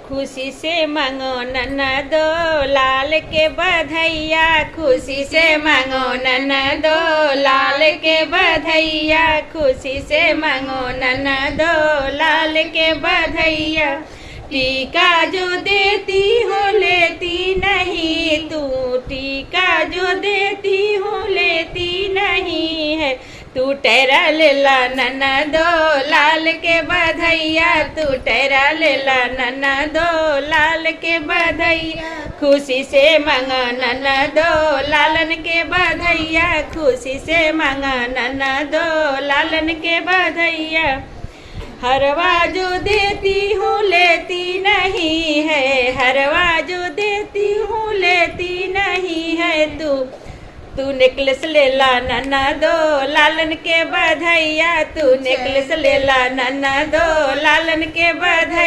खुशी से मांगो ननदो लाल के बधैया, खुशी से मांगो ननदो लाल के बधैया, खुशी से मांगो ननदो लाल के बधैया। टीका जो देती हो लेती नहीं तू, टीका जो देती हो लेती नहीं है तू, टेरा लेला ननदो लाल के बधैया, तू टेरा लेला ननदो लाल के बधैया। खुशी से मांगा ननदो लालन के बधैया, खुशी से मांगा ननदो लालन के बधैया। हरवा जो देती हूँ लेती नहीं है, हरवा जो देती हूँ लेती नहीं है तू नेकलेस लेला ननदो लालन के बधैया, तू नेकलेस लेला ननदो लालन के बधैया।